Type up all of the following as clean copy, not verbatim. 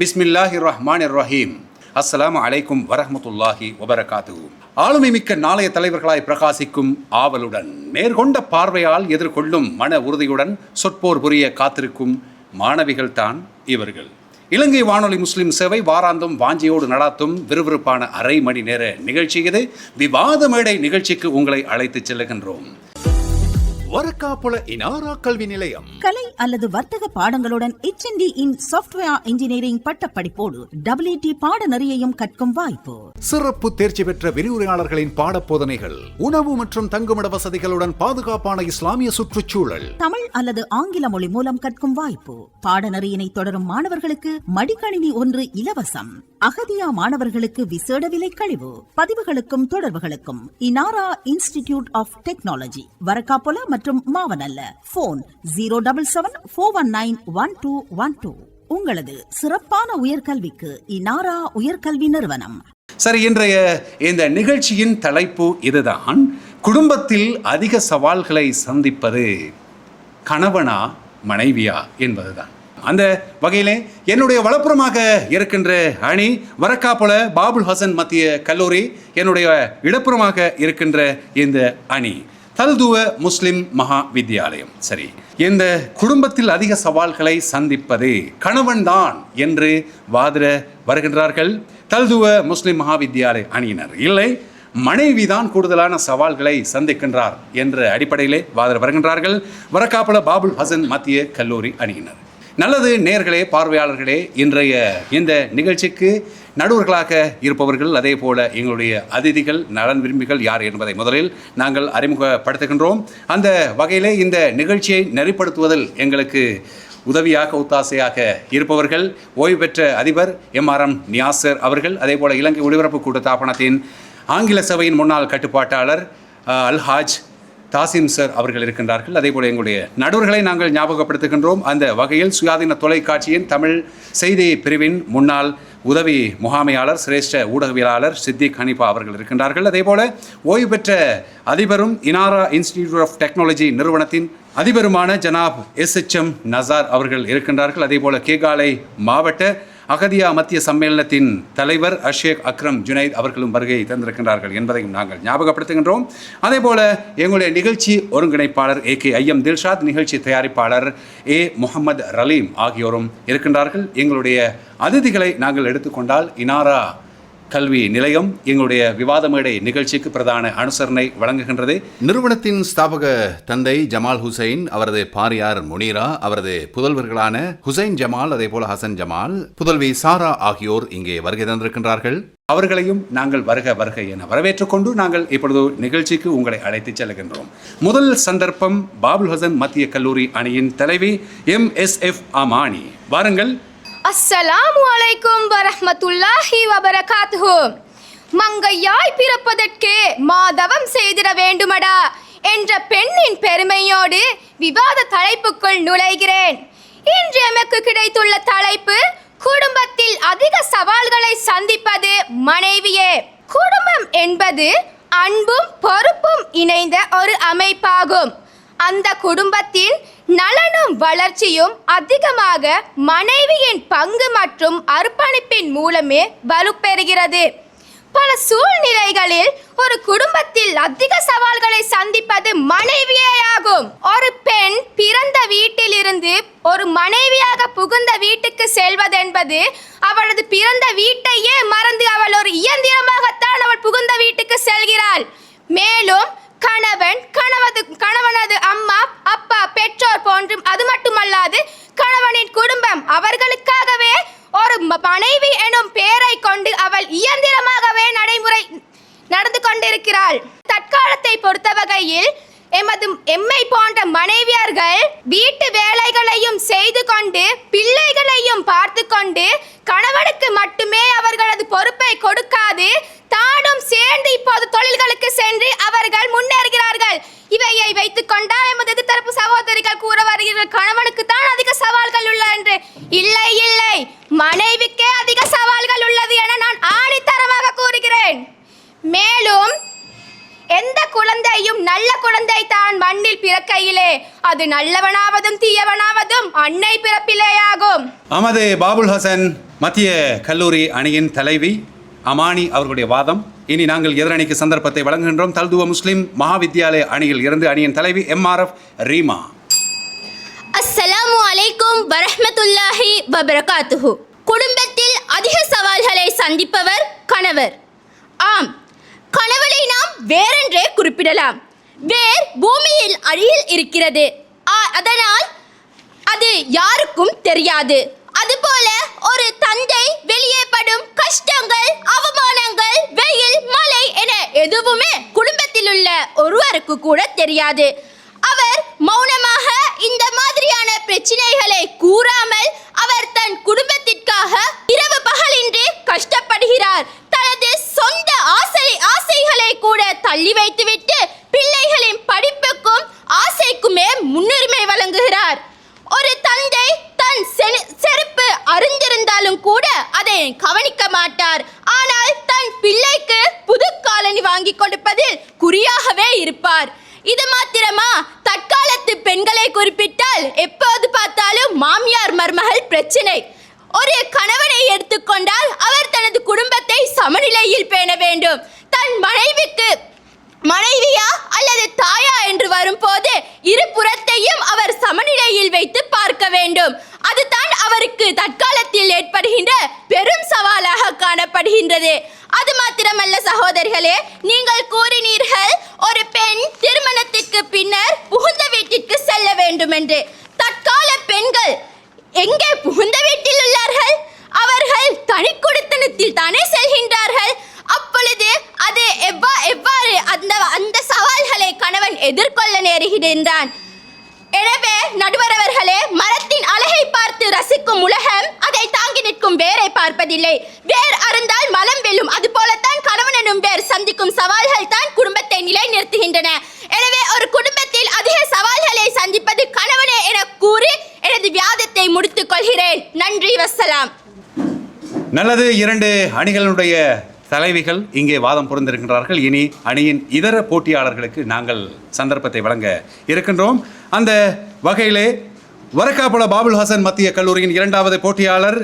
பிஸ்மில்லாஹிர் ரஹ்மானிர் ரஹீம். அஸ்ஸலாமு அலைக்கும் வரஹ்மத்துல்லாஹி வபரகாத்துஹு. ஆளுமை மிக்க நாளைய தலைவர்களாய் பிரகாசிக்கும் ஆவலுடன் நேர்கொண்ட பார்வையால் எதிர்கொள்ளும் மன உறுதியுடன் சொற்போர் புரிய காத்திருக்கும் மாணவிகள்தான் இவர்கள். இலங்கை வானொலி முஸ்லிம் சேவை வாராந்தம் வாஞ்சியோடு நடாத்தும் விறுவிறுப்பான அரை மணி நேர நிகழ்ச்சி இது. விவாத மேடை நிகழ்ச்சிக்கு உங்களை அழைத்துச் செல்லுகின்றோம். வரக்காப்புல இனாரா கல்வி நிலையம் கலை அல்லது வர்த்தக பாடங்களுடன் HND இன் சாஃப்ட்வேர் இன்ஜினியரிங் பட்டப்படிப்போடு WT பாடநெறியையும் கற்கும் வாய்ப்பு. சிறப்பு தேர்ச்சி பெற்ற விரிவுரையாளர்களின் பாடப்போதனைகள், உணவு மற்றும் தங்குமிட வசதிகளுடன் பாதுகாப்பான இஸ்லாமிய சுற்றுச்சூழல், தமிழ் அல்லது ஆங்கில மொழி மூலம் கற்கும் வாய்ப்பு. பாடநெறியினை தொடரும் மாணவர்களுக்கு மடிக்கணினி 1 இலவசம். அகதியா மாணவர்களுக்கு விசேட விலை கழிவு. பதிவுகளுக்கும் தொடர்புகளுக்கும் இனாரா இன்ஸ்டிடியூட் ஆஃப் டெக்னாலஜி, வரக்காப்புல மற்றும் மாவனல்ல. போன் 077-419-1212. உங்களது சிறப்பான உயர்கல்விக்கு இனாரா உயர்கல்வி நிறுவனம். சரி, இன்றைய இந்த நிகழ்ச்சியின் தலைப்பு இதுதான். குடும்பத்தில் அதிக சவால்களை சந்திப்பது கணவனா மனைவியா என்பதுதான். அந்த வகையிலே என்னுடைய வலப்புறமாக இருக்கின்ற அணி வரக்காப்புல பாபுல் ஹசன் மத்திய கல்லூரி, என்னுடைய இடப்புறமாக இருக்கின்ற இந்த அணி தல்துவ முஸ்லிம் மகா வித்யாலயம். சரி, இந்த குடும்பத்தில் அதிக சவால்களை சந்திப்பது கணவன்தான் என்று வாதிட வருகின்றார்கள் தல்துவ முஸ்லிம் மகா வித்யாலய அணியினர். இல்லை, மனைவிதான் கூடுதலான சவால்களை சந்திக்கின்றார் என்ற அடிப்படையிலே வாதிட வருகின்றார்கள் வரக்காப்புல பாபுல் ஹசன் மத்திய கல்லூரி அணியினர். நல்லது நேயர்களே, பார்வையாளர்களே, இன்றைய இந்த நிகழ்ச்சிக்கு நடுவர்களாக இருப்பவர்கள், அதே போல எங்களுடைய அதிதிகள், நலன் விரும்பிகள் யார் என்பதை முதலில் நாங்கள் அறிமுகப்படுத்துகின்றோம். அந்த வகையிலே இந்த நிகழ்ச்சியை நெறிப்படுத்துவதில் எங்களுக்கு உதவியாக ஒத்தாசையாக இருப்பவர்கள் ஓய்வு பெற்ற அதிபர் MRM நியாசர் அவர்கள், அதே போல இலங்கை ஒலிபரப்பு கூட்டுத்தாபனத்தின் ஆங்கில சபையின் முன்னாள் கட்டுப்பாட்டாளர் அல்ஹாஜ் தாசிம் சார் அவர்கள் இருக்கின்றார்கள். அதே போல எங்களுடைய நடுவர்களை நாங்கள் ஞாபகப்படுத்துகின்றோம். அந்த வகையில் சுயாதீன தொலைக்காட்சியின் தமிழ் செய்தி பிரிவின் முன்னாள் உதவி முகாமையாளர் சிரேஷ்ட ஊடகவியலாளர் சித்திக் ஹனிஃபா அவர்கள் இருக்கின்றார்கள். அதே போல ஓய்வு பெற்ற அதிபரும் இனாரா இன்ஸ்டிடியூட் ஆஃப் டெக்னாலஜி நிறுவனத்தின் அதிபருமான ஜனாப் SHM நசார் அவர்கள் இருக்கின்றார்கள். அதே போல கேகாலை மாவட்ட அகதியா மத்திய சம்மேளனத்தின் தலைவர் அஷேக் அக்ரம் ஜுனைத் அவர்களும் வருகை தந்திருக்கின்றார்கள் என்பதையும் நாங்கள் ஞாபகப்படுத்துகின்றோம். அதே போல எங்களுடைய நிகழ்ச்சி ஒருங்கிணைப்பாளர் AKIM தில்ஷாத், நிகழ்ச்சி தயாரிப்பாளர் A முகமது ரலீம் ஆகியோரும் இருக்கின்றார்கள். எங்களுடைய அதிதிகளை நாங்கள் எடுத்துக்கொண்டால் இனாரா கல்வி நிலையம் எங்களுடைய விவாத மேடை நிகழ்ச்சிக்கு பிரதான அனுசரணை வழங்குகின்றது. நிறுவனத்தின் ஸ்தாபக தந்தை ஜமால் ஹுசைன், அவரது பாரியார் முனீரா, அவரது புதல்வர்களான ஹுசைன் ஜமால், அதே போல ஹசன் ஜமால், புதல்வி சாரா ஆகியோர் இங்கே வருகை தந்திருக்கின்றார்கள். அவர்களையும் நாங்கள் வருக வருக என வரவேற்றுக் கொண்டு நாங்கள் இப்பொழுது நிகழ்ச்சிக்கு உங்களை அழைத்துச் செல்கின்றோம். முதல் சந்தர்ப்பம் பாபுல் ஹசன் மத்திய கல்லூரி அணியின் தலைவி MSF அமானி. வாருங்கள். அஸ்ஸலாமு அலைக்கும் வரஹ்மத்துல்லாஹி வபரகாத்துஹு. மங்கையாய் பிறப்பதற்கு மாதவம் செய்திட வேண்டுமடா என்ற பெண்ணின் பெருமையோடு விவாத தலைப்புக்குள் நுழைகிறேன். இன்று எமக்கு கிடைத்துள்ள தலைப்பு, குடும்பத்தில் அதிக சவால்களை சந்திப்பது மனைவியே. குடும்பம் என்பது அன்பும் பொறுப்பும் இணைந்த ஒரு அமைப்பாகும். அந்த குடும்பத்தின் நலனும் வளர்ச்சியும் அதிகமாக மனைவியின் பங்கு மற்றும் அர்ப்பணிப்பின் மூலமே வலுப்பெறுகிறது. பல சூழ்நிலைகளில் ஒரு குடும்பத்தில் அதிக சவால்களை சந்திப்பது மனைவியேயாகும். ஒரு பெண் பிறந்த வீட்டிலிருந்து ஒரு மனைவியாக புகுந்த வீட்டுக்கு செல்வதென்பது அவளது பிறந்த வீட்டையே மறந்து அவள் ஒரு இயந்திரமாகத்தான் அவள் புகுந்த வீட்டுக்கு செல்கிறாள். மேலும் கணவனது அம்மா, அப்பா, பெற்றோர் போன்றும், அது மட்டுமல்லாது கணவனின் குடும்பம், அவர்களுக்காகவே ஒரு மனைவி எனும் பெயரை கொண்டு அவள் இயந்திரமாகவே நடந்து கொண்டிருக்கிறாள். தற்காலத்தை பொறுத்த வகையில் எம்மை போன்ற மனைவியர்கள் வீட்டு வேலைகளையும் செய்து கொண்டு பிள்ளைகளையும் பார்த்து கொண்டு கணவனுக்கு மட்டுமே அவர்களது பொறுப்பை கொடுக்காது தானும் சேர்ந்து இப்போது தொழில்களுக்கு சென்று அவர்கள் முன்னேறுகிறார்கள். இவையை வைத்துக் கொண்டால் எமது எதிர்த்தரப்பு சகோதரிகள் கூற வருகிறார்கள், கணவனுக்கு தான் அதிக சவால்கள் உள்ளன என்று. இல்லை இல்லை, மனைவிக்கே அதிக சவால்கள் உள்ளது என நான் ஆணித்தரமாக கூறுகிறேன். மேலும் எந்த குழந்தையும் நல்ல குழந்தை தான் மண்ணில் பிறக்கையிலே அது நல்லவனாவதும் தீயவனாவதும் அன்னை பிறப்பிலேயாகும். அமது பாபுல் ஹசன் மத்திய கல்லூரி அணியின் தலைவி அமானி அவர்களுடைய வாதம். இனி நாங்கள் எதிரணிக்கு சந்தர்ப்பத்தை வழங்குகின்றோம். தல்துவ முஸ்லிம் மகாவித்யாலய அணியில் இருந்து அணியின் தலைவி MRF ரீமா. அஸ்ஸலாமு அலைக்கும் வரஹ்மத்துல்லாஹி வபரகாத்துஹு. குடும்பத்தில் அதிக சவால்களை சந்திப்பவர் கணவர். ஆம், கணவனை நாம் வேறென்றே குறிப்பிடலாம். வேர் பூமியில் அடியில் இருக்கிறது, அதனால் அது யாருக்கும் தெரியாது. அதுபோல ஒரு தந்தை வெளியே படும் கஷ்டங்கள், அவமானங்கள், வெயில், மழை என எதுவுமே குடும்பத்தில் உள்ள ஒருவருக்கு கூட தெரியாது. அவர் மௌனமாக இந்த மாதிரியான பிரச்சனைகளை கூறாமல் அவர் தன் குடும்பத்திற்காக இரவு பகலின்றி கஷ்டப்படுகிறார். தனது சொந்த ஆசைகளை கூட தள்ளி வைத்துவிட்டு பிள்ளைகளின் படிப்புக்கும் ஆசைக்குமே முன்னுரிமை வழங்குகிறார். ஒரு தந்தை தன் செருப்பு அருந்திருந்தாலும் கூட அதை கவனிக்க மாட்டார். ஆனால் தன் பிள்ளைக்கு புது காலணி வாங்கி கொடுப்பதில் குறியாகவே இருப்பார். இது மாத்திரமா, தற்காலத்து பெண்களை குறிப்பிட்டால் எப்போது பார்த்தாலும் மாமியார் மருமகள் பிரச்சனை. ஒரு கணவனை எடுத்துக்கொண்டால் அவர் தனது குடும்பத்தை சமநிலையில் பேண வேண்டும். தன் மனைவிக்கு மனைவியா அல்லது தாயா என்று வரும்போது இருபுறத்தையும் அவர் சமநிலையில் வைத்து பார்க்க வேண்டும். அதுதான் அவருக்கு தற்காலத்தில் ஏற்படுகின்ற பெரும் சவாலாக காணப்படுகின்றது. அது மாத்திரமல்ல சகோதரிகளே, நீங்கள் கூறினீர்கள் ஒரு பெண் திருமணத்திற்கு பின்னர் புகுந்த வீட்டிற்கு செல்ல வேண்டும் என்று. தற்கால பெண்கள் எங்கே புகுந்த வீட்டில் உள்ளார்கள்? அவர்கள் தனி குடித்தனத்தில் தானே செல்கின்றார்கள். அப்பொழுது அது எவ்வாறு அந்த சவால்களை கணவன் எதிர்கொள்ள நேருகின்றான். எனவே நடுவரவர்களே, மரத்தின் அழகை பார்த்து ரசிக்கும் உலகம் அதை தாங்கி நிற்கும் வேரை பார்ப்பதில்லை. வேர் அருந்தால் மலம் வெல்லும். அது போலத்தான் கணவன் எனும் வேர் சந்திக்கும் சவால்கள் தான் குடும்பத்தை நிலைநிறுத்துகின்றன. எனவே ஒரு குடும்பத்தில் அதிக சவால்களை சந்திப்பது கணவனே என கூறி எனது விவாதத்தை முடித்துக் கொள்கிறேன். நன்றி, வஸ்ஸலாம். நல்லது, இரண்டு அணிகளுடைய தலைவிகள் இங்கே வாதம் புரிந்திருக்கின்றார்கள். இனி அணியின் இதர போட்டியாளர்களுக்கு நாங்கள் சந்தர்ப்பத்தை வழங்க இருக்கின்றோம். அந்த வகையிலே வரக்காப்புல பாபுல் ஹசன் மத்திய கல்லூரியின் இரண்டாவது போட்டியாளர்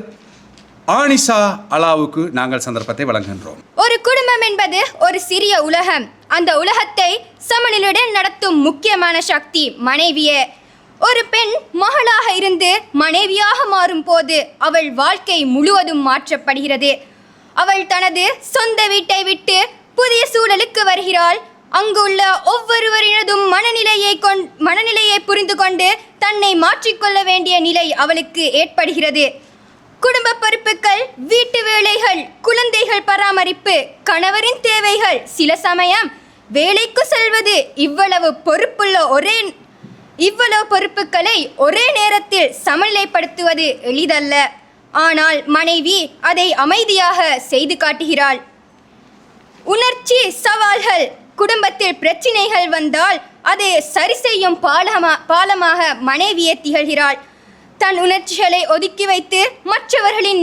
ஆனிஷா அலாவுக்கு நாங்கள் சந்தர்ப்பத்தை வழங்குகின்றோம். ஒரு குடும்பம் என்பது ஒரு சிறிய உலகம். அந்த உலகத்தை சமநிலையுடன் நடத்தும் முக்கியமான சக்தி மனைவியே. ஒரு பெண் மகளாக இருந்து மனைவியாக மாறும் போது அவள் வாழ்க்கை முழுவதும் மாற்றப்படுகிறது. அவள் தனது சொந்த வீட்டை விட்டு புதிய சூழலுக்கு வருகிறாள். அங்குள்ள ஒவ்வொருவரினதும் மனநிலையை புரிந்து கொண்டு தன்னை மாற்றிக்கொள்ள வேண்டிய நிலை அவளுக்கு ஏற்படுகிறது. குடும்ப பொறுப்புகள், வீட்டு வேலைகள், குழந்தைகள் பராமரிப்பு, கணவரின் தேவைகள், சில சமயம் வேலைக்கு செல்வது, இவ்வளவு பொறுப்புகளை ஒரே நேரத்தில் சமநிலைப்படுத்துவது எளிதல்ல. ஆனால் மனைவி அதை அமைதியாக செய்து காட்டுகிறாள். உணர்ச்சி சவால்கள், குடும்பத்தில் பிரச்சினைகள் வந்தால் அதை சரி செய்யும் பாலமாக மனைவியே திகழ்கிறாள். தன் உணர்ச்சிகளை ஒதுக்கி வைத்து மற்றவர்களின்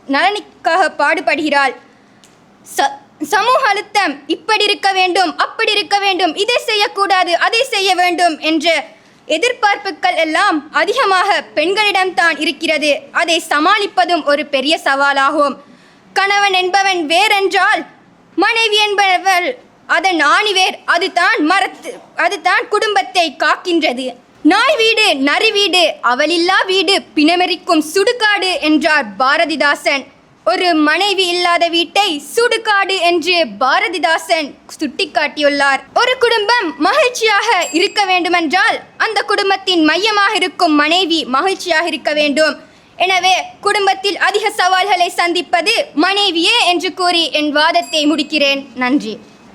நலனுக்காக பாடுபடுகிறாள். சமூக அழுத்தம், இப்படி இருக்க வேண்டும், அப்படி இருக்க வேண்டும், இதை செய்யக்கூடாது, அதை செய்ய வேண்டும் என்ற எதிர்பார்ப்புகள் எல்லாம் அதிகமாக பெண்களிடம்தான் இருக்கிறது. அதை சமாளிப்பதும் ஒரு பெரிய சவாலாகும். கணவன் என்பவன் வேறென்றால் மனைவி என்பவள் அதன் ஆணிவேர். அதுதான் குடும்பத்தை காக்கின்றது. நாய் வீடு நரி வீடு, அவளில்லா வீடு பிணமெரிக்கும் சுடுகாடு என்றார் பாரதிதாசன். ஒரு மனைவி இல்லாத வீட்டை சுடுகாடு என்று பாரதிதாசன் சுட்டிக்காட்டியுள்ளார். ஒரு குடும்பம் மகிழ்ச்சியாக இருக்க வேண்டுமென்றால் அந்த குடும்பத்தின் மையமாக இருக்கும் மனைவி மகிழ்ச்சியாக இருக்க வேண்டும். எனவே குடும்பத்தில் அதிக சவால்களை சந்திப்பது மனைவியே என்று கூறி என் வாதத்தை முடிக்கிறேன். நன்றி.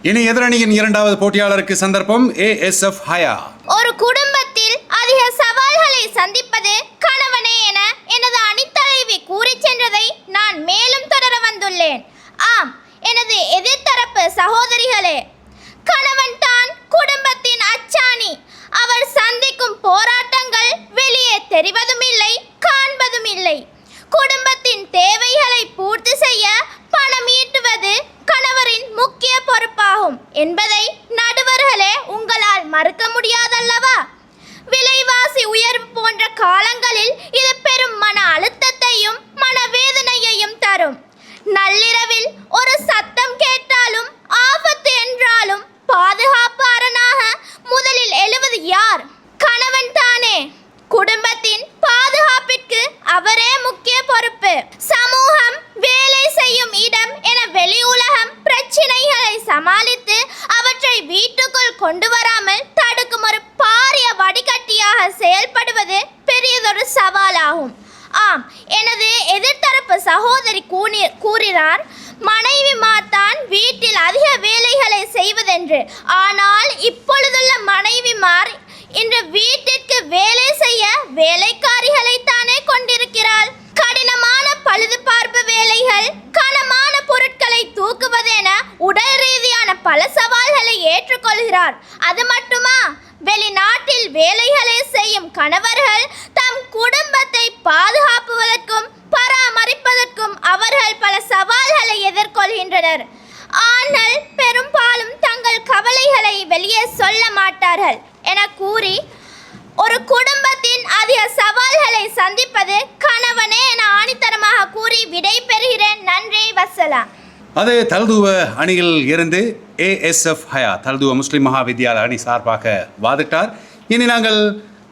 இனி எதிரணியின் இரண்டாவது போட்டியாளருக்கு சந்தர்ப்பம். ASF ஹயா. ஒரு குடும்பத்தில் அதிக சவால்களை சந்திப்பது கணவனே என எனது அணித்தலைவி கூறி சென்றதை நான் மேலும் தொடர வந்துள்ளேன். ஆம், எனது எதிர்த்தரப்பு சகோதரிகளே, கணவன் தான் குடும்பத்தின் அச்சாணி. அவர் சந்திக்கும் போராட்டங்கள் வெளியே தெரிவதும் இல்லை, காண்பதும் இல்லை. குடும்பத்தின் தேவைகளை பூர்த்தி செய்ய பணம் ஈட்டுவது கணவரின் முக்கிய பொறுப்பாகும் என்பதை நடுவர்களே உங்களால் மறுக்க முடியாதல்லவா? விலைவாசி உயர்வு போன்ற காலங்களில் இது பெரும் மன அழுத்தத்தை வலியையும் மனவேதனையையும் தரும். நள்ளிரவில் ஒரு சத்தம் கேட்டாலும் ஆபத்து என்றாலும் பாதுகாப்பாரனாக முதலில் எழுவது யார்? கணவன் தானே. குடும்பத்தின் பாதுகாப்பிற்கு அவரே முக்கிய பொறுப்பு. சமூகம், வேலை செய்யும் இடம் என வெளி உலகம் பிரச்சினைகளை சமாளித்து அவற்றை வீட்டுக்குள் கொண்டு வராமல் தடுக்கும் ஒரு பாரிய வடிகட்டியாக செயல்படுவது பெரியதொரு சவாலாகும். ஆம், எனது எதிர்த்தரப்பு சகோதரி கூறினார், மனைவிமார்தான் வீட்டில் அதிக வேலைகளை செய்வதென்று. ஆனால் இப்பொழுதுள்ள மனைவிமார் இன்று வீட்டிற்கு வேலை செய்ய வேலைக்காரிகளை தானே கொண்டிருக்கிறாள். கடினமான பழுது பார்ப்பு வேலைகள், கனமான பொருட்களை தூக்குவதென உடல் ரீதியான பல சவால்களை ஏற்றுக்கொள்கிறார். அது மட்டுமா, வெளிநாட்டில் வேலைகளை செய்யும் கணவர்கள் தம் குடும்பத்தை பாதுகாப்புவதற்கும் பராமரிப்பதற்கும் அவர்கள் பல சவால்களை எதிர்கொள்கின்றனர். ஆனால் பெரும்பாலும் தங்கள் கவலைகளை வெளியே சொல்ல மாட்டார்கள் என கூறி, ஒரு குடும்பத்தின் அதிக சவால்களை சந்திப்பது கணவனே என ஆணித்தரமாக கூறி விடை பெறுகிறேன். நன்றி, வசலாம். அது தல்துவ அணியில் இருந்து ASF ஹயா தல்துவ முஸ்லிம் மகா வித்யாலய அணி சார்பாக வாதிட்டார். இனி நாங்கள்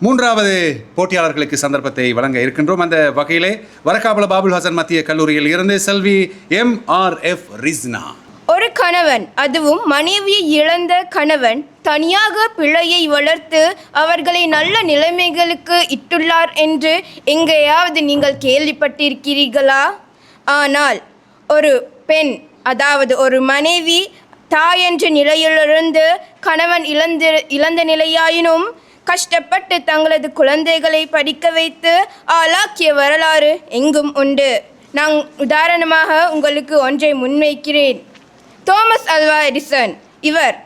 மூன்றாவது போட்டியாளர்களுக்கு சந்தர்ப்பத்தை வழங்க இருக்கின்றோம். அந்த வகையிலே வரக்காபல பாபுல் ஹசன் மத்திய கல்லூரியில் இருந்து செல்வி MRF ரிஸ்னா. ஒரு கணவன், அதுவும் மனைவியை இழந்த கணவன், தனியாக பிள்ளையை வளர்த்து அவர்களை நல்ல நிலைமைகளுக்கு இட்டுள்ளார் என்று எங்கேயாவது நீங்கள் கேள்விப்பட்டிருக்கிறீர்களா? ஆனால் ஒரு பெண், அதாவது ஒரு மனைவி தாயென்ற நிலையிலிருந்து கணவன் இழந்த நிலையாயினும் கஷ்டப்பட்டு தங்களது குழந்தைகளை படிக்க வைத்து ஆளாக்கிய வரலாறு எங்கும் உண்டு. நான் உதாரணமாக உங்களுக்கு ஒன்றை முன்வைக்கிறேன். Thomas Alva Edison. இவர்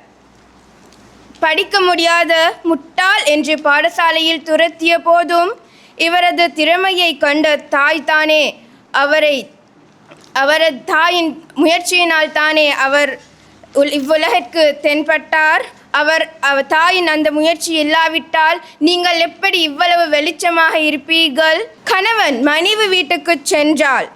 படிக்க முடியாத முட்டாள் என்று பாடசாலையில் துரத்திய போதும் இவரது திறமையை கண்ட தாய் தானே அவரது தாயின் முயற்சியினால் தானே அவர் இவ்வுலகிற்கு தென்பட்டார். அவர் தாயின் அந்த முயற்சி இல்லாவிட்டால் நீங்கள் எப்படி இவ்வளவு வெளிச்சமாக இருப்பீர்கள்? கணவன் மனைவி வீட்டுக்கு சென்றால்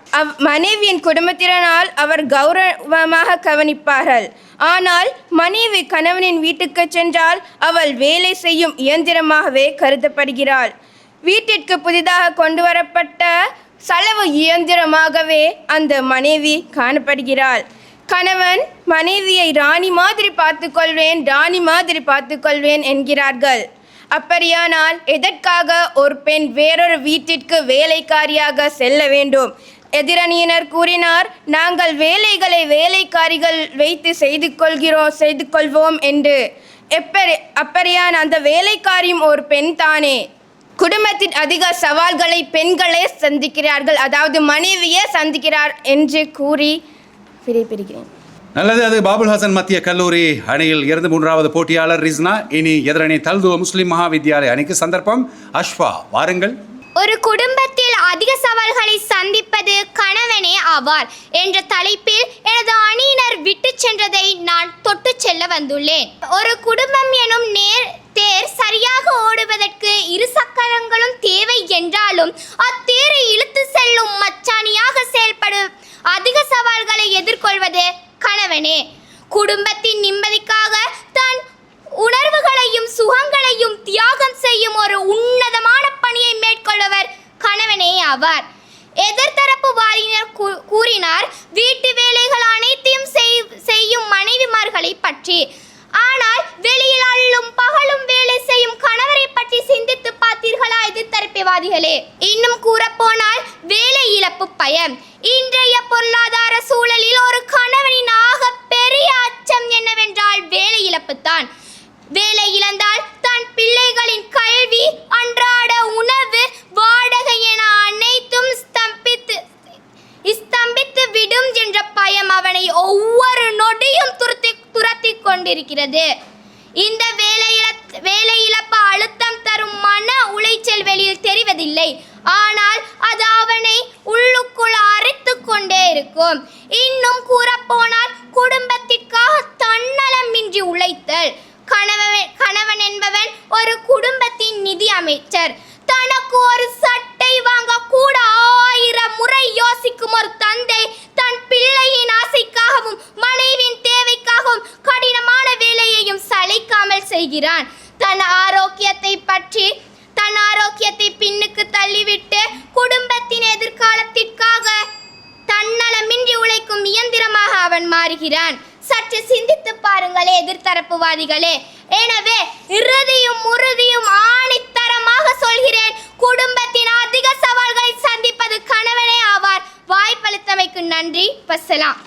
மனைவியின் குடும்பத்தினரால் அவர் கௌரவமாக கவனிப்பார்கள். ஆனால் மனைவி கணவனின் வீட்டுக்கு சென்றால் அவள் வேலை செய்யும் இயந்திரமாகவே கருதப்படுகிறாள். வீட்டிற்கு புதிதாக கொண்டு வரப்பட்ட செலவு இயந்திரமாகவே அந்த மனைவி காணப்படுகிறாள். கணவன் மனைவியை ராணி மாதிரி பார்த்துக்கொள்வேன் என்கிறார்கள். அப்படியானால் எதற்காக ஒரு பெண் வேறொரு வீட்டிற்கு வேலைக்காரியாக செல்ல வேண்டும்? எதிரணியினர் கூறினார், நாங்கள் வேலைகளை வேலைக்காரிகள் வைத்து செய்து கொள்வோம் என்று. அப்படியான அந்த வேலைக்காரியும் ஒரு பெண் தானே. குடும்பத்தின் அதிக சவால்களை பெண்களே சந்திக்கிறார்கள், அதாவது மனைவியே சந்திக்கிறார் என்று கூறி விடைபெறுகிறேன். நல்லது. அது பாபுல் ஹசன் மத்திய கல்லூரி அணியில் இருந்து மூன்றாவது போட்டியாளர் ரிஸ்னா. இனி எதிரணி தல்துவ முஸ்லிம் மகா வித்யாலய அணிக்கு சந்தர்ப்பம். அஷ்வா, வாருங்கள். ஒரு குடும்பத்தில் அதிக சவால்களை சந்திப்பது கணவனே ஆவார் என்ற தலைப்பில் எனது அணியினர் விட்டு சென்றதை நான் தொட்டு செல்ல வந்துள்ளேன். ஒரு குடும்பம் எனும் தேர் சரியாக ஓடுவதற்கு இரு சக்கரங்களும் தேவை என்றாலும் அத்தேரை இழுத்து செல்லும் மச்சானியாக செயல்படும் அதிக சவால்களை எதிர்கொள்வது கணவனே. குடும்பத்தின் நிம்மதிக்காக தன் உணர்வுகளையும் சுகங்களையும் தியாகம் செய்யும் ஒரு உன்னதமான பணியை மேற்கொள்வர் கணவனே ஆவார். எதிர்த்தரப்பு வாரியினர் கூறினார், வீட்டு வேலைகள் அனைத்தையும் செய்யும் மனைவிமார்களை பற்றி. ஆனால் வெளியில் அள்ளும் பகலும் வேலை செய்யும் கணவரை பற்றி சிந்தித்து பார்த்தீர்களா எதிர்த்தரப்புவாதிகளே? இன்னும் கூறப்போனால் வேலை இழப்பு பயம். இன்றைய பொருளாதார சூழலில் ஒரு கணவனின் ஆக பெரிய அச்சம் என்னவென்றால் வேலை இழப்பு தான். வேலை இழந்தால் தன் பிள்ளைகளின் கல்வி, அன்றாட உணவு, வாடகை என அனைத்தும் ஸ்தம்பித்து விடும் என்ற பயம் அவனை ஒவ்வொரு நொடியும் துரத்தி கொண்டிருக்கிறது. இந்த வேலை இழப்பு அழுத்தம் தரும் மன உளைச்சல் வெளியில் தெரிவதில்லை, ஆனால் அது அவனை உள்ளுக்குள் அரைத்து கொண்டே இருக்கும். இன்னும் கூறப்போனால் குடும்பத்திற்காக தன்னலமின்றி உழைத்தல். கணவன் என்பவன் ஒரு குடும்பத்தின் நிதி அமைச்சர். தனக்கு ஒரு சட்டை வாங்க கூட 1000 முறை யோசிக்கும் ஒரு தந்தை தன் பிள்ளையின் ஆசைக்காகவும் மனைவியின் தேவைக்காகவும் கடினமான வேலையையும் சளைக்காமல் செய்கிறான். தன் ஆரோக்கியத்தை பின்னுக்கு தள்ளிவிட்டு குடும்பத்தின் எதிர்காலத்திற்காக தன்னலமின்றி உழைக்கும் இயந்திரமாக அவன் மாறுகிறான். சற்று சிந்தித்து பாருங்களே எதிர்த்தரப்புவாதிகளே. எனவே இறுதியும் உறுதியும் ஆணித்தரமாக சொல்கிறேன், குடும்பத்தின் அதிக சவால்களை சந்திப்பது கணவனே ஆவார். வாய்ப்பளித்தமைக்கு நன்றி. வசலாம்.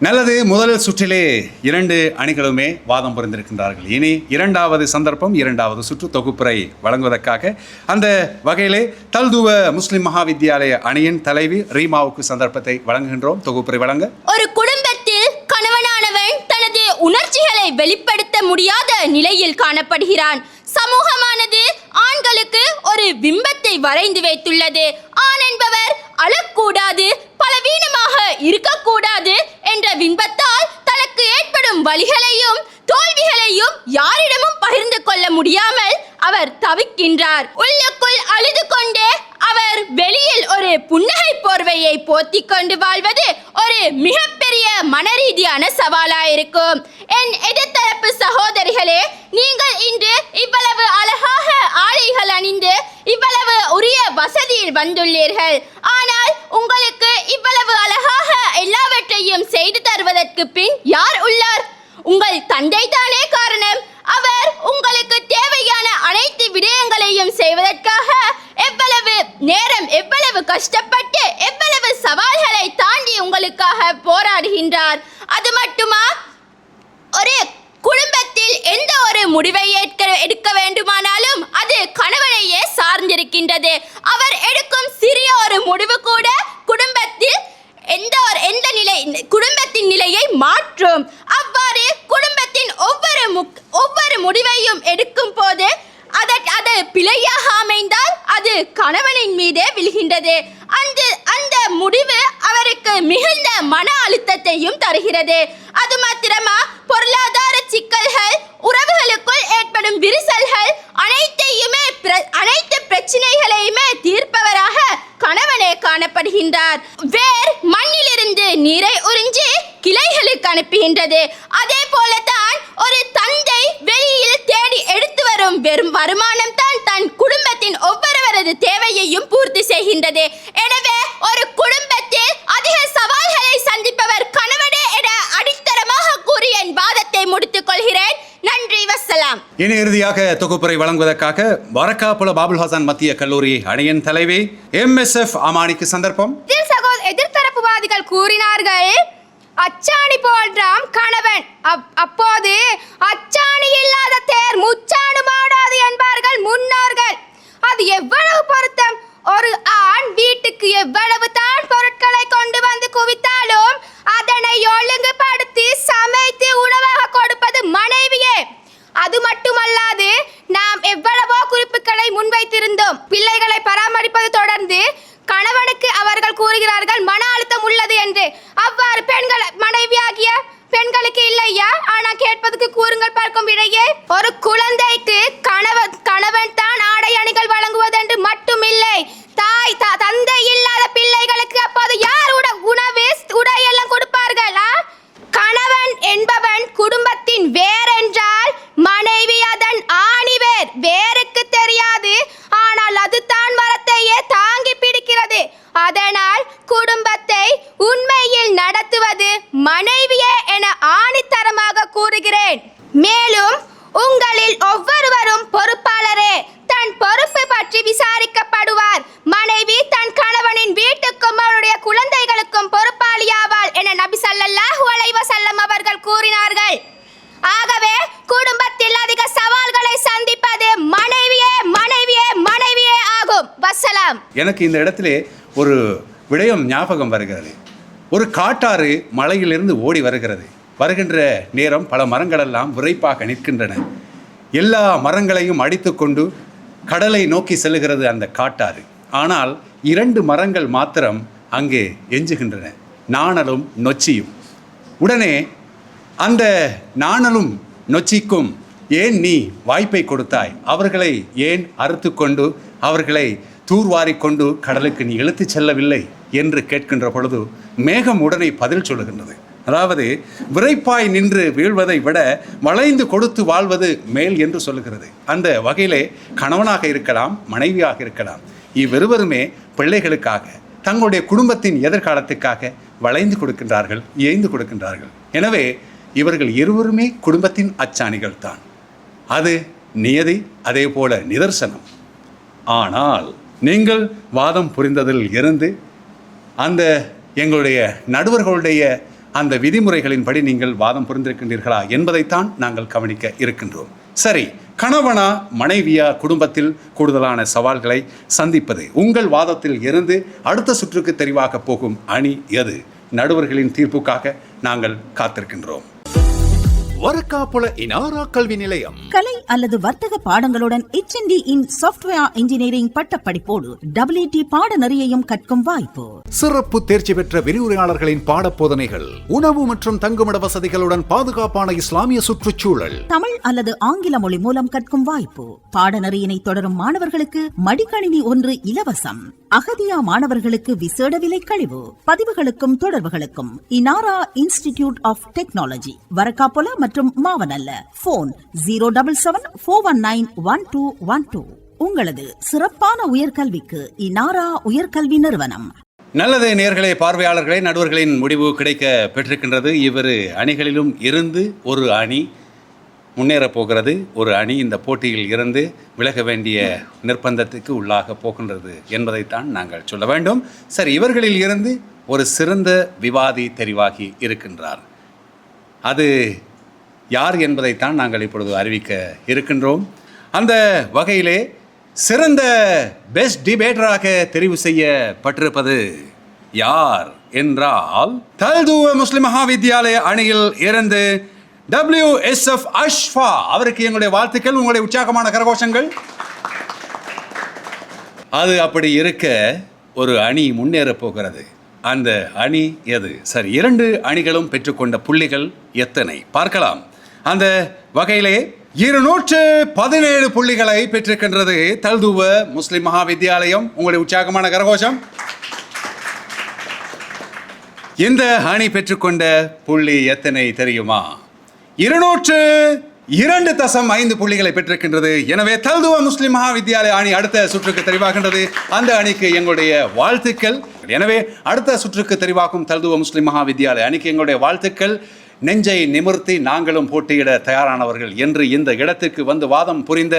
நல்லது. முதல் சுற்றிலே 2 அணிகளுமே வாதம் புரிந்திருக்கின்றார்கள். இனி 2வது சந்தர்ப்பம், 2வது சுற்று தொகுப்புரை வழங்குவதற்காக அந்த வகையிலே தல்துவ முஸ்லிம் மகாவித்யாலய அணியின் தலைவி ரீமாவுக்கு சந்தர்ப்பத்தை வழங்குகின்றோம். தொகுப்புரை வழங்க. ஒரு குடும்பத்தில் கணவனானவன் தனது உணர்ச்சிகளை வெளிப்படுத்த முடியாத நிலையில் காணப்படுகிறான். சமூகமானது ஆண்களுக்கு ஒரு பிம்பத்தை வரைந்து வைத்துள்ளது. ஆண் என்பவர் அழக்கூடாது, பலவீனமாக இருக்கக்கூடாது என்ற பிம்பத்தால் தனக்கு ஏற்படும் வலிகளையும் தோல்விகளையும் யாரிடமும் பகிர்ந்து கொள்ள முடியாமல் அவர் தவிக்கின்றார். உள்ளுக்குள் அழுது கொண்டே அவர் வெளியில் ஒரு புன்னகை போர்வையை போத்திக் கொண்டு வாழ்வது ஒரு மிகப்பெரிய மனரீதியான சவாலாயிருக்கும். என் எதிர்த்தரப்பு சகோதரிகளே, நீங்கள் இன்று இவ்வளவு அழகாக ஆடைகள் அணிந்து இவ்வளவு உரிய வசதியில் வந்துள்ளீர்கள். ஆனால் உங்களுக்கு இவ்வளவு அழகாக எல்லாவற்றையும் செய்து தருவதற்கு பின் யார் உள்ளார்? உங்கள் தந்தை தானே காரணம். அவர் உங்களுக்கு தேவையான அனைத்து விடயங்களையும் செய்வதற்காக எவ்வளவு நேரம், எவ்வளவு கஷ்டப்பட்டு, எவ்வளவு சவால்களை தாண்டி உங்களுக்காக போராடுகின்றார். அது மட்டுமா, ஒரு குடும்பத்தில் எந்த ஒரு முடிவை எடுக்க வேண்டுமானாலும் அது கணவனையே சார்ந்திருக்கின்றது. அவர் எடுக்கும் சிறிய ஒரு முடிவு கூட குடும்பத்தில் குடும்பத்தின் நிலையை மாற்றும். அவ்வாறு குடும்பத்தின் ஒவ்வொரு முடிவையும் எடுக்கும் போது அது பிழையாக அமைந்தால் அது கணவனின் மீதே விழுகின்றது. அந்த முடிவு அவருக்கு மிகுந்த மன அழுத்தத்தையும் தருகிறது. அது மாத்திரமா, பொருளாதார சிக்கல்கள், உறவுகளுக்குள் ஏற்படும் விரிசல்கள் அனைத்து பிரச்சனைகளையுமே தீர்ப்பவராக கணவனே காணப்படுகின்றார். வேர் மண்ணிலிருந்து நீரை உறிஞ்சி கிளைகளுக்கு அனுப்புகின்றது. அதே போலதான் ஒரு தந்தை வெளியில் தேடி எடுத்து வரும் வெறும் வருமானம் தான் தன் குடும்பத்தின் ஒவ்வொருவரது தேவையையும் பூர்த்தி செய்கின்றது. எனவே ஒரு குடும்பத்தில் அதிக சவால்களை சந்திப்பவர் கணவனே என அடித்தரமாக கூறி என் வாதத்தை முடித்துக் கொள்கிறேன். நன்றி. வசலாம். இனி இறுதியாக தொகுப்புரை வழங்குவதற்காக வரக்காப்புல பாபுல் ஹசன் மத்திய கல்லூரி அணியின் தலைவி MSF அமானிக்கு சந்தர்ப்பம். எதிர்த்தரப்புவாதிகள் கூறினார்கள், அச்சாணி போன்றாம் கணவன். அப்போது அச்சாணி இல்லாத தேர் முச்சாணு மாடாது என்பார்கள் முன்னோர்கள். அது எவ்வளவு பொருத்தம்! ஒரு ஆண் வீட்டுக்கு எவ்வளவு தான் பொருட்களை கொண்டு வந்து குவித்தாலும் அதனை ஒழுங்குபடுத்தி சமைத்து உணவாக கொடுப்பது மனைவியே. அது மட்டுமல்லாது, நாம் எவ்வளவோ குறிப்புகளை முன்வைத்திருந்தோம். பிள்ளைகளை பராமரிப்பது தொடர்ந்து கணவனுக்கு அவர்கள் கூறுகிறார்கள் மன அழுத்தம் உள்ளது என்று. அவ்வாறு மனைவியாகிய பெண்களுக்கு இல்லையா? ஆனா கேட்பதற்கு கூறுங்கள் பார்க்கும் இடையே. ஒரு குழந்தைக்கு கணவன் தான் ஆடை அணிகள் வழங்குவது என்று மட்டுமில்லை, தந்தை இல்லாத பிள்ளைகளுக்கு அப்போது யார் உணவு உடை எல்லாம் கொடுப்பார்கள்? கணவன் என்பவன் குடும்பத்தின் வேர் என்றால் மனைவி அதன் ஆணிவேர். வேருக்கு தெரியாது, ஆனால் அது தான் மரத்தையே தாங்கி பிடிக்கிறது. அதனால் குடும்பத்தை உண்மையில் நடத்துவது மனைவியே என ஆணித்தரமாக கூறுகிறேன். மேலும் உங்களில் ஒவ்வொருவரும் பொறுப்பாளரே. தன் பொறுப்பு பற்றி விசாரிக்கப்படுவார். மனைவி தன் கணவனின் வீட்டுக்கும் அவருடைய குழந்தைகளுக்கும் பொறுப்பாளியாவாள் என நபி ஸல்லல்லாஹு அலைஹி வஸல்லம் அவர்கள் கூறினார்கள். ஆகவே குடும்பத்தில் அதிக சவால்களை சந்திப்பது மனைவியே ஆகும். வசலாம். எனக்கு இந்த இடத்திலே ஒரு விடயம் ஞாபகம் வருகிறது. ஒரு காட்டாறு மலையிலிருந்து ஓடி வருகின்ற நேரம் பல மரங்களெல்லாம் விரைப்பாக நிற்கின்றன. எல்லா மரங்களையும் அடித்து கொண்டு கடலை நோக்கி செல்லுகிறது அந்த காட்டாறு. ஆனால் 2 மரங்கள் மாத்திரம் அங்கே எஞ்சுகின்றன, நாணலும் நொச்சியும். உடனே அந்த நாணலும் நொச்சிக்கும் ஏன் நீ வாய்ப்பை கொடுத்தாய்? அவர்களை ஏன் அறுத்து கொண்டு அவர்களை தூர்வாரி கொண்டு கடலுக்கு நீ இழுத்துச் செல்லவில்லை என்று கேட்கின்ற பொழுது மேகம் உடனே பதில் சொல்லுகின்றது. அதாவது விரைப்பாய் நின்று வீழ்வதை விட வளைந்து கொடுத்து வாழ்வது மேல் என்று சொல்லுகிறது. அந்த வகையிலே கணவனாக இருக்கலாம், மனைவியாக இருக்கலாம், இவ்விருவருமே பிள்ளைகளுக்காக, தங்களுடைய குடும்பத்தின் எதிர்காலத்துக்காக வளைந்து கொடுக்கின்றார்கள், ஏய்ந்து கொடுக்கின்றார்கள். எனவே இவர்கள் இருவருமே குடும்பத்தின் அச்சாணிகள் தான். அது நியதி, அதே போல நிதர்சனம். ஆனால் நீங்கள் வாதம் புரிந்ததில் இருந்து அந்த எங்களுடைய நடுவர்களுடைய அந்த விதிமுறைகளின்படி நீங்கள் வாதம் புரிந்திருக்கின்றீர்களா என்பதைத்தான் நாங்கள் கவனிக்க இருக்கின்றோம். சரி, கணவனா மனைவியா குடும்பத்தில் கூடுதலான சவால்களை சந்திப்பது? உங்கள் வாதத்தில் இருந்து அடுத்த சுற்றுக்கு தெரிவாக போகும் அணி எது? நடுவர்களின் தீர்ப்புக்காக நாங்கள் காத்திருக்கின்றோம். வரக்காப்புல இனாரா கல்வி நிலையம் கலை அல்லது வர்த்தக பாடங்களுடன் HND இன் சாஃப்ட்வேர் இன்ஜினியரிங் பட்டப்படிப்போடு WT பாடநெறியையும் கற்கும் வாய்ப்பு. சிறப்பு தேர்ச்சி பெற்ற விரிவுரையாளர்களின் பாடப்போதனைகள், உணவு மற்றும் தங்குமிட வசதிகளுடன் பாதுகாப்பான இஸ்லாமிய சுற்றுச்சூழல். தமிழ் அல்லது ஆங்கில மொழி மூலம் கற்கும் வாய்ப்பு. பாடநெறியினை தொடரும் மாணவர்களுக்கு மடிக்கணினி 1 இலவசம். அகதியா மாணவர்களுக்கு விசேட விலை கழிவு. பதிவுகளுக்கும் தொடர்புகளுக்கும் இனாரா இன்ஸ்டிடியூட் ஆஃப் டெக்னாலஜி, வரக்காப்பொல மற்றும் மாவனல்ல. போன் 077-419-1212. உங்களது சிறப்பான உயர்கல்விக்கு இனாரா உயர்கல்வி நிறுவனம். நல்லது நேயர்களே, பார்வையாளர்களே, நடுவர்களின் முடிவு கிடைக்க பெற்றிருக்கின்றது. இவ்விரு அணிகளிலும் இருந்து ஒரு அணி முன்னேறப் போகிறது. ஒரு அணி இந்த போட்டியில் இருந்து விலக வேண்டிய நிர்பந்தத்துக்கு உள்ளாக போகின்றது என்பதைத்தான் நாங்கள் சொல்ல வேண்டும். சரி, இவர்களில் இருந்து ஒரு சிறந்த விவாதி தெரிவாகி இருக்கின்றார். அது யார் என்பதைத்தான் நாங்கள் இப்பொழுது அறிவிக்க இருக்கின்றோம். அந்த வகையிலே சிறந்த பெஸ்ட் டிபேட்டராக தெரிவு செய்யப்பட்டிருப்பது யார் என்றால், தல்துவ முஸ்லிம் மகாவித்யாலய அணியில் இருந்து WSF அஷ்ஃபா அவருக்கு எங்களுடைய வாழ்த்துக்கள், உங்களுடைய உற்சாகமான கரகோஷங்கள். அது அப்படி இருக்க ஒரு அணி முன்னேறப் போகிறது. அந்த அணி எது? சரி, 2 அணிகளும் பெற்றுக்கொண்ட புள்ளிகள் எத்தனை பார்க்கலாம். அந்த வகையிலே 217 புள்ளிகளை பெற்றிருக்கின்றது தல்துவ முஸ்லிம் மகாவித்யாலயம். உங்களுடைய உற்சாகமான கரகோஷம். இந்த அணி பெற்றுக்கொண்ட புள்ளி எத்தனை தெரியுமா? 202.5 புள்ளிகளை பெற்றிருக்கின்றது. எனவே தல்துவ முஸ்லிம் மகாவித்யாலய அணி அடுத்த சுற்றுக்கு தெரிவாகின்றது. அந்த அணிக்கு எங்களுடைய வாழ்த்துக்கள். எனவே அடுத்த சுற்றுக்கு தெரிவாக்கும் தல்துவ முஸ்லிம் மகாவித்யாலய அணிக்கு எங்களுடைய வாழ்த்துக்கள். நெஞ்சை நிமிர்த்தி நாங்களும் போட்டியிட தயாரானவர்கள் என்று இந்த இடத்துக்கு வந்து வாதம் புரிந்த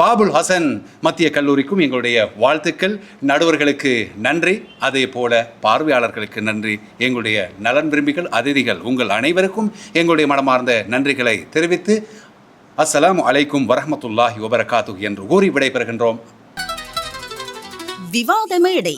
பாபுல் ஹசன் மத்திய கல்லூரிக்கும் எங்களுடைய வாழ்த்துக்கள். நடுவர்களுக்கு நன்றி, அதே போல பார்வையாளர்களுக்கு நன்றி. எங்களுடைய நலன் விரும்பிகள், அதிதிகள் உங்கள் அனைவருக்கும் எங்களுடைய மனமார்ந்த நன்றிகளை தெரிவித்து அஸ்ஸலாமு அலைக்கும் வரஹ்மத்துல்லாஹி வபரகாத்துஹு என்று கூறி விடைபெறுகின்றோம். விவாத மேடை.